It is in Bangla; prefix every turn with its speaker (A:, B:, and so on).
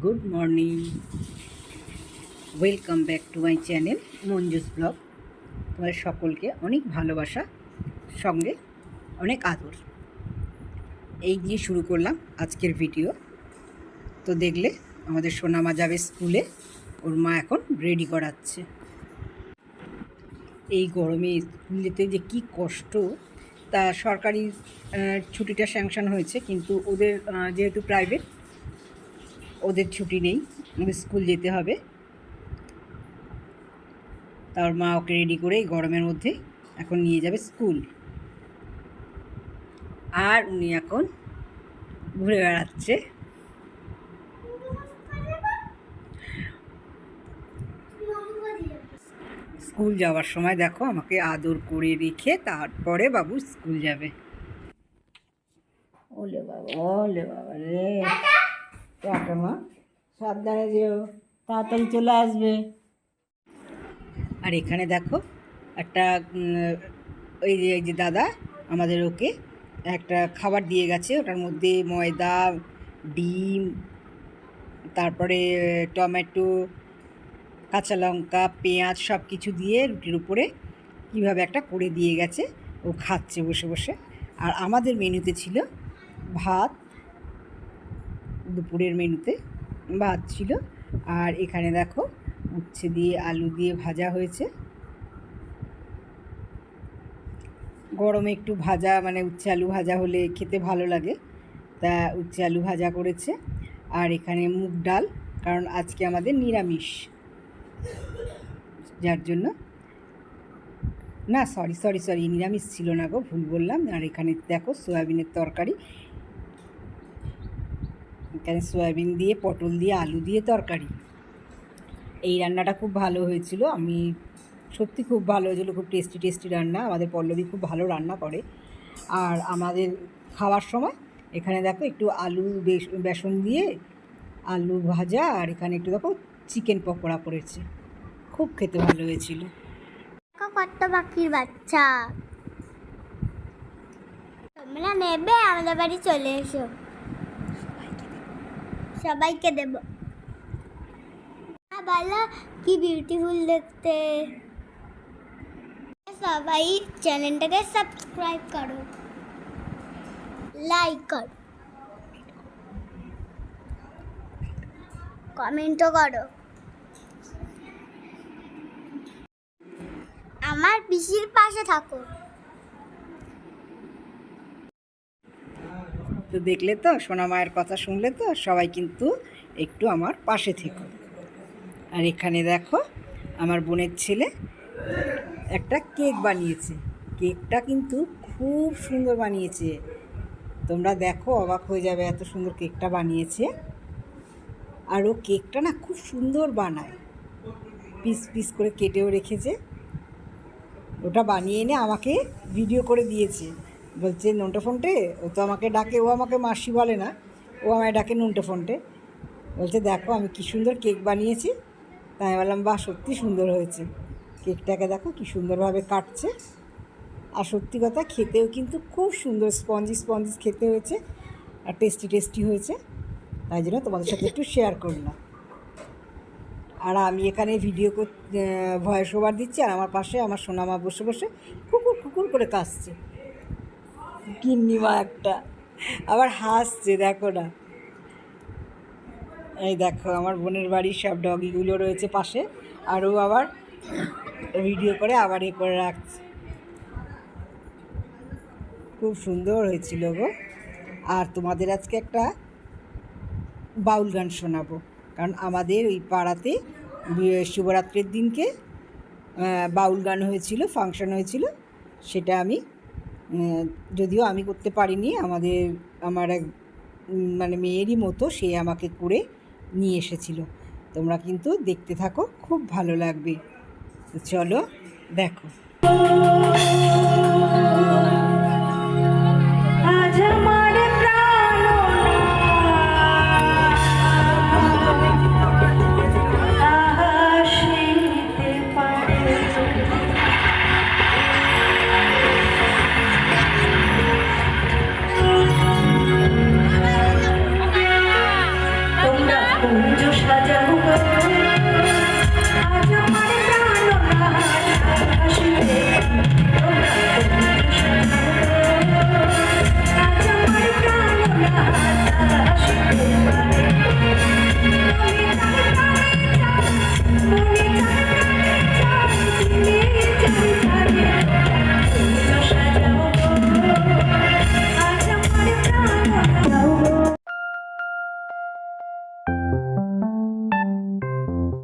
A: Good morning, welcome back to my channel Manju's vlog. তোমাদের সকলকে অনেক ভালোবাসা, সঙ্গে অনেক আদর। এই দিয়ে শুরু করলাম আজকের ভিডিও। তো দেখলে আমাদের সোনামা যাবে স্কুলে, ওর মা এখন রেডি করাচ্ছে। এই গরমে স্কুল যেতে যে কী কষ্ট। তা সরকারি ছুটিটা স্যাংশন হয়েছে, কিন্তু ওদের যেহেতু প্রাইভেট, ওদের ছুটি নেই, স্কুল যেতে হবে। তার মা ওকে রেডি করে গরমের মধ্যে এখন নিয়ে যাবে স্কুল। আর উনি এখন ঘুরে বেড়াচ্ছে। স্কুল যাওয়ার সময় দেখো আমাকে আদর করে রেখে তারপরে বাবু স্কুল যাবে। ওলে বাবা রে, টাটা মা, সাবধানে যেও, তাড়াতাড়ি চলে আসবে। আর এখানে দেখো একটা এই যে দাদা আমাদের ওকে একটা খাবার দিয়ে গেছে, ওটার মধ্যে ময়দা, ডিম, তারপরে টমেটো, কাঁচা লঙ্কা, পেঁয়াজ সব কিছু দিয়ে রুটির উপরে কীভাবে একটা করে দিয়ে গেছে, ও খাচ্ছে বসে বসে। আর আমাদের মেনুতে ছিল ভাত, দুপুরের মেনুতে ভাত ছিল। আর এখানে দেখো উচ্ছে দিয়ে আলু দিয়ে ভাজা হয়েছে। গরমে একটু ভাজা মানে উচ্ছে আলু ভাজা হলে খেতে ভালো লাগে, তা উচ্ছে আলু ভাজা করেছে। আর এখানে মুগ ডাল, কারণ আজকে আমাদের নিরামিষ, যার জন্য না সরি নিরামিষ ছিল না গো, ভুল বললাম। আর এখানে দেখো সয়াবিনের তরকারি, এখানে সয়াবিন দিয়ে পটল দিয়ে আলু দিয়ে তরকারি। এই রান্নাটা খুব ভালো হয়েছিল, আমি সত্যি খুব ভালো হয়েছিল, খুব টেস্টি রান্না। আমাদের পল্লবী খুব ভালো রান্না করে। আর আমাদের খাওয়ার সময় এখানে দেখো একটু আলু বেসন দিয়ে আলু ভাজা, আর এখানে একটু দেখো চিকেন পকোড়া করেছে, খুব খেতে ভালো হয়েছিল।
B: কত পাখির বাচ্চা, তোমরা নেবে, আমাদের বাড়ি চলে এসো, সবাইকে দেব। বলো কি বিউটিফুল দেখতে। সবাই চ্যানেলটাকে সাবস্ক্রাইব করো, লাইক করো, কমেন্টও করো। আমার পিসির পাশে থাকো।
A: তো দেখলে তো, সোনা মায়ের কথা শুনলে তো, সবাই কিন্তু একটু আমার পাশে থেকো। আর এখানে দেখো আমার বোনের ছেলে একটা কেক বানিয়েছে, কেকটা কিন্তু খুব সুন্দর বানিয়েছে। তোমরা দেখো অবাক হয়ে যাবে, এত সুন্দর কেকটা বানিয়েছে। আর ও কেকটা না খুব সুন্দর বানায়, পিস পিস করে কেটেও রেখেছে। ওটা বানিয়ে এনে আমাকে ভিডিও করে দিয়েছে, বলছে নোনটা ফোনটে। ও তো আমাকে ডাকে, ও আমাকে মাসি বলে না, ও আমায় ডাকে নোনটা ফোনটে। বলছে দেখো আমি কী সুন্দর কেক বানিয়েছি। তাই আমি বললাম বাহ, সত্যি সুন্দর হয়েছে। কেকটাকে দেখো কী সুন্দরভাবে কাটছে। আর সত্যি কথা, খেতেও কিন্তু খুব সুন্দর, স্পঞ্জি খেতে হয়েছে, আর টেস্টি হয়েছে। তাই জন্য তোমাদের সাথে একটু শেয়ার করলাম। আর আমি এখানে ভিডিও ভয়েস ওভার দিচ্ছি, আর আমার পাশে আমার সোনামা বসে বসে কুকুর করে কাশছে, গিন্নিমা একটা, আবার হাসছে, দেখো না। এই দেখো আমার বোনের বাড়ির সব ডগিগুলো রয়েছে পাশে, আরও আবার ভিডিও করে আবার করে রাখছে। খুব সুন্দর হয়েছিল গো। আর তোমাদের আজকে একটা বাউল গান শোনাবো, কারণ আমাদের ওই পাড়াতে শিবরাত্রির দিনকে বাউল গান হয়েছিল, ফাংশন হয়েছিল। সেটা আমি যদিও আমি করতে পারিনি, আমার এক মানে মেয়েরই মতো সে আমাকে করে নিয়ে এসেছিল। তোমরা কিন্তু দেখতে থাকো, খুব ভালো লাগবে। চলো দেখো।